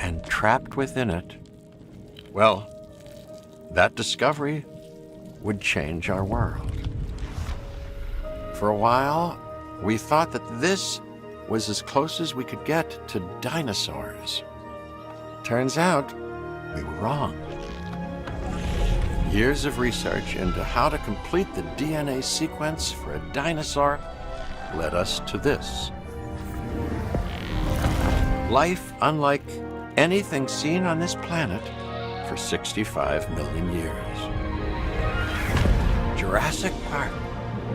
and trapped within it, well, that discovery would change our world. For a while, we thought that this was as close as we could get to dinosaurs. Turns out, we were wrong. Years of research into how to complete the DNA sequence for a dinosaur led us to this. Life unlike anything seen on this planet for 65 million years. Jurassic Park.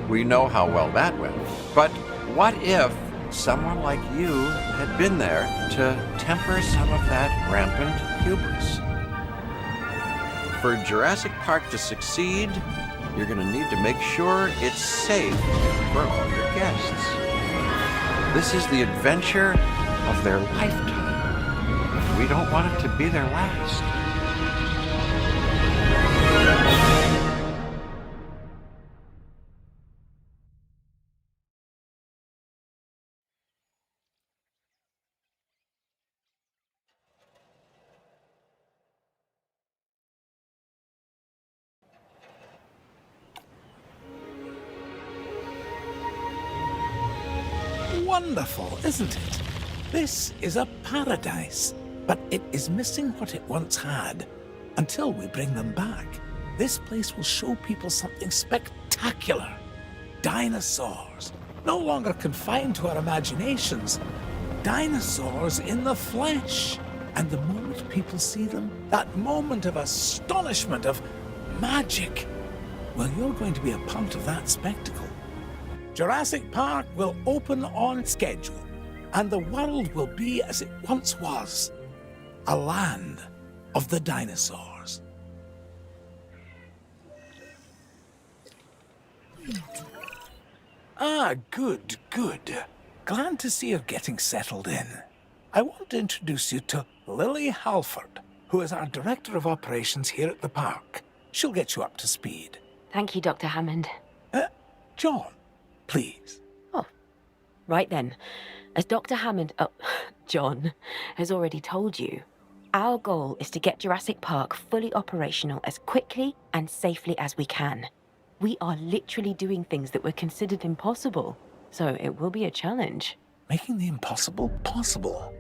We know how well that went. But what if someone like you had been there to temper some of that rampant hubris? For Jurassic Park to succeed, you're going to need to make sure it's safe for all your guests. This is the adventure of their lifetime. We don't want it to be their last. Wonderful, isn't it? This is a paradise, but it is missing what it once had. Until we bring them back, this place will show people something spectacular. Dinosaurs, no longer confined to our imaginations. Dinosaurs in the flesh. And the moment people see them, that moment of astonishment, of magic, well, you're going to be a part of that spectacle. Jurassic Park will open on schedule, and the world will be as it once was, a land of the dinosaurs. Ah, good. Glad to see you're getting settled in. I want to introduce you to Lily Halford, who is our Director of Operations here at the park. She'll get you up to speed. Thank you, Dr. Hammond. John, please. Oh, right then. As Dr. Hammond, John, has already told you, our goal is to get Jurassic Park fully operational as quickly and safely as we can. We are literally doing things that were considered impossible, so it will be a challenge. Making the impossible possible.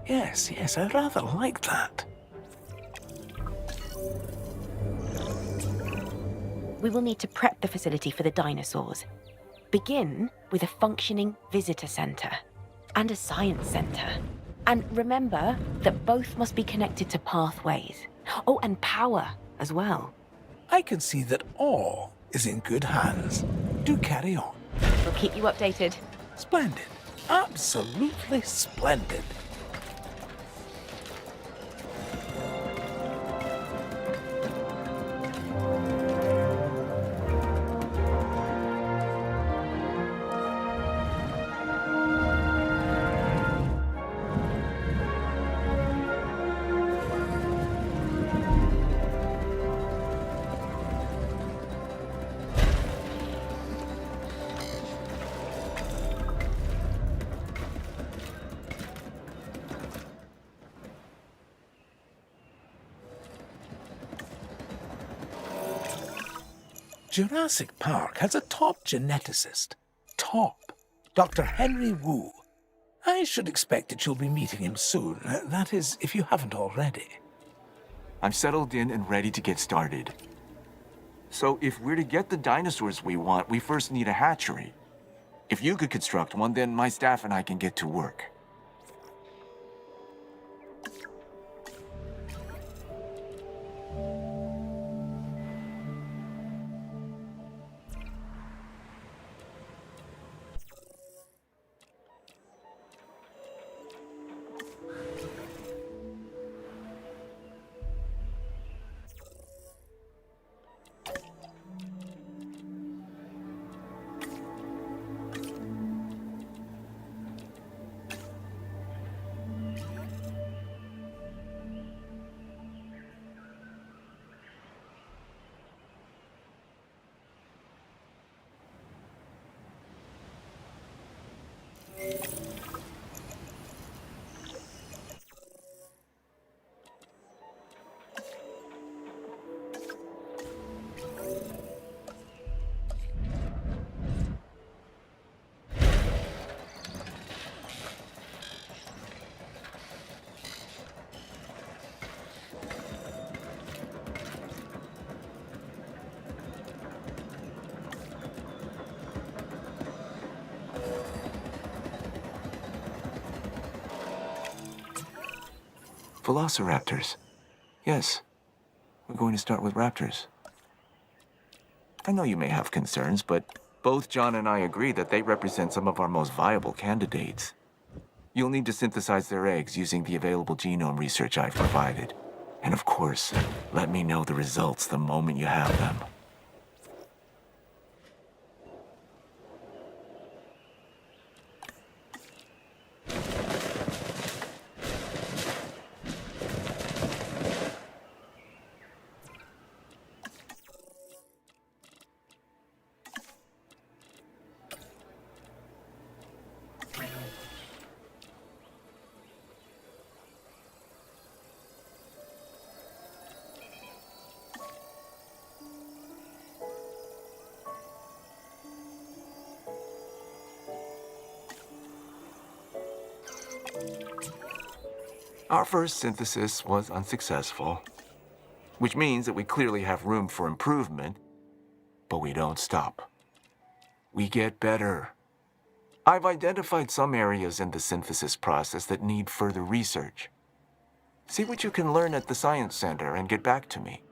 Yes, I rather like that. We will need to prep the facility for the dinosaurs. Begin with a functioning visitor center and a science center. And remember that both must be connected to pathways. Oh, and power as well. I can see that all is in good hands. Do carry on. We'll keep you updated. Splendid. Absolutely splendid. Jurassic Park has a top geneticist. Top. Dr. Henry Wu. I should expect that you'll be meeting him soon. That is, if you haven't already. I'm settled in and ready to get started. So if we're to get the dinosaurs we want, we first need a hatchery. If you could construct one, then my staff and I can get to work. Velociraptors. Yes, we're going to start with raptors. I know you may have concerns, but both John and I agree that they represent some of our most viable candidates. You'll need to synthesize their eggs using the available genome research I've provided. And of course, let me know the results the moment you have them. Our first synthesis was unsuccessful, which means that we clearly have room for improvement, but we don't stop. We get better. I've identified some areas in the synthesis process that need further research. See what you can learn at the Science Center and get back to me.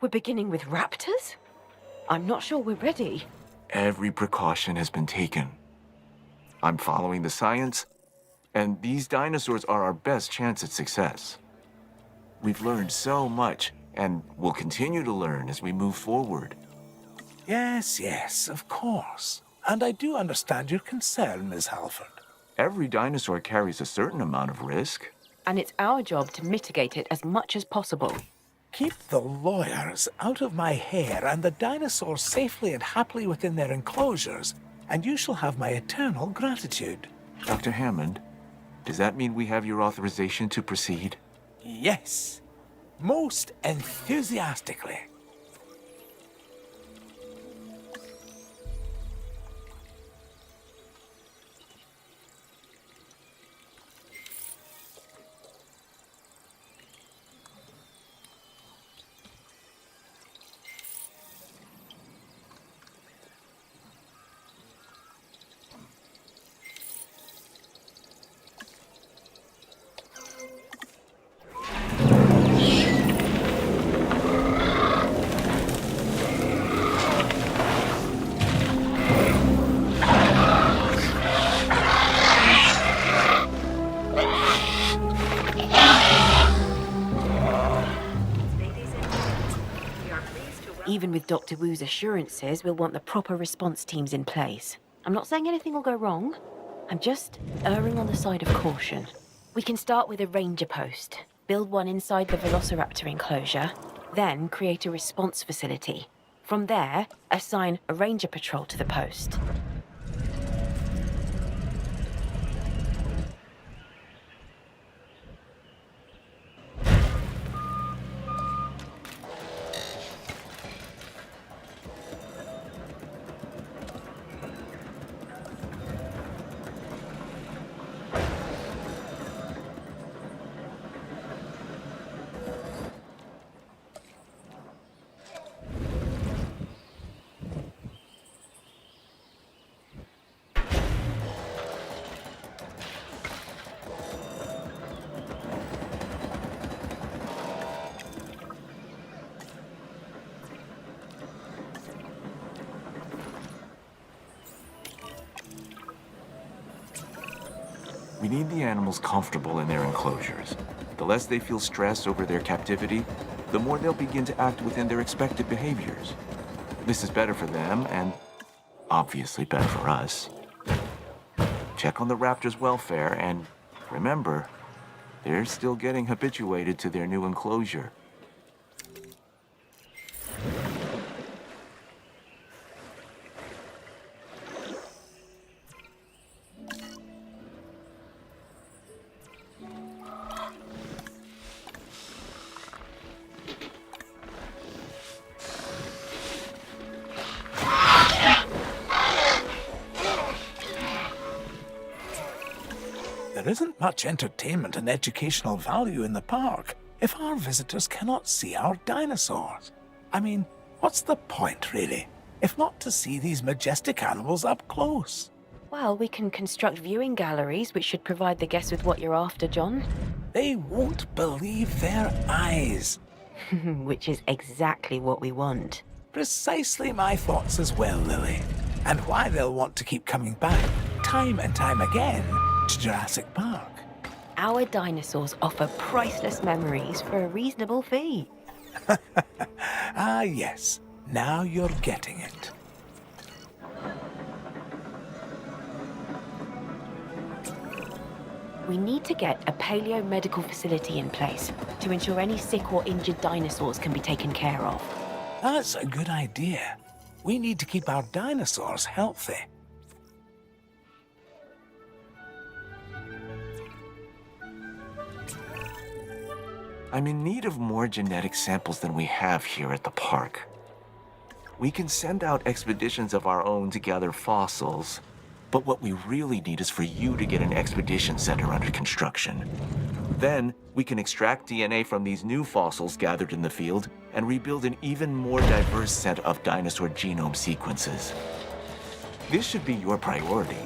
We're beginning with raptors? I'm not sure we're ready. Every precaution has been taken. I'm following the science, and these dinosaurs are our best chance at success. We've learned so much, and we'll continue to learn as we move forward. Yes, yes, of course. And I do understand your concern, Miss Halford. Every dinosaur carries a certain amount of risk. And it's our job to mitigate it as much as possible. Keep the lawyers out of my hair and the dinosaurs safely and happily within their enclosures, and you shall have my eternal gratitude. Dr. Hammond, does that mean we have your authorization to proceed? Yes, most enthusiastically. Even with Dr. Wu's assurances, we'll want the proper response teams in place. I'm not saying anything will go wrong. I'm just erring on the side of caution. We can start with a ranger post, build one inside the Velociraptor enclosure, then create a response facility. From there, assign a ranger patrol to the post. We need the animals comfortable in their enclosures. The less they feel stress over their captivity, the more they'll begin to act within their expected behaviors. This is better for them and obviously better for us. Check on the raptors' welfare and remember, they're still getting habituated to their new enclosure. There isn't much entertainment and educational value in the park if our visitors cannot see our dinosaurs. I mean, what's the point, really, if not to see these majestic animals up close? Well, we can construct viewing galleries, which should provide the guests with what you're after, John. They won't believe their eyes. Which is exactly what we want. Precisely my thoughts as well, Lily. And why they'll want to keep coming back, time and time again, to Jurassic Park. Our dinosaurs offer priceless memories for a reasonable fee. Ah, yes. Now you're getting it. We need to get a paleo-medical facility in place to ensure any sick or injured dinosaurs can be taken care of. That's a good idea. We need to keep our dinosaurs healthy. I'm in need of more genetic samples than we have here at the park. We can send out expeditions of our own to gather fossils, but what we really need is for you to get an expedition center under construction. Then, we can extract DNA from these new fossils gathered in the field and rebuild an even more diverse set of dinosaur genome sequences. This should be your priority.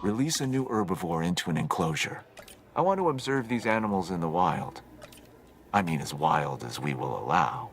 Release a new herbivore into an enclosure. I want to observe these animals in the wild. I mean, as wild as we will allow.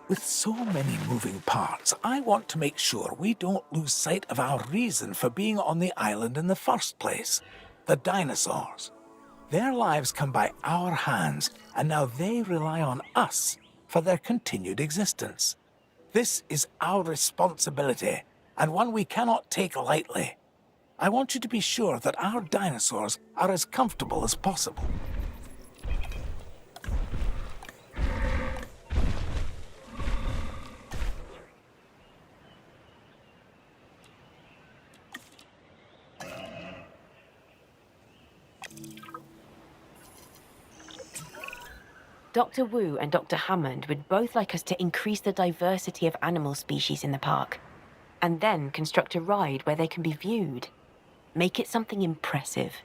With so many moving parts, I want to make sure we don't lose sight of our reason for being on the island in the first place. The dinosaurs. Their lives come by our hands, and now they rely on us for their continued existence. This is our responsibility, and one we cannot take lightly. I want you to be sure that our dinosaurs are as comfortable as possible. Dr. Wu and Dr. Hammond would both like us to increase the diversity of animal species in the park, and then construct a ride where they can be viewed. Make it something impressive.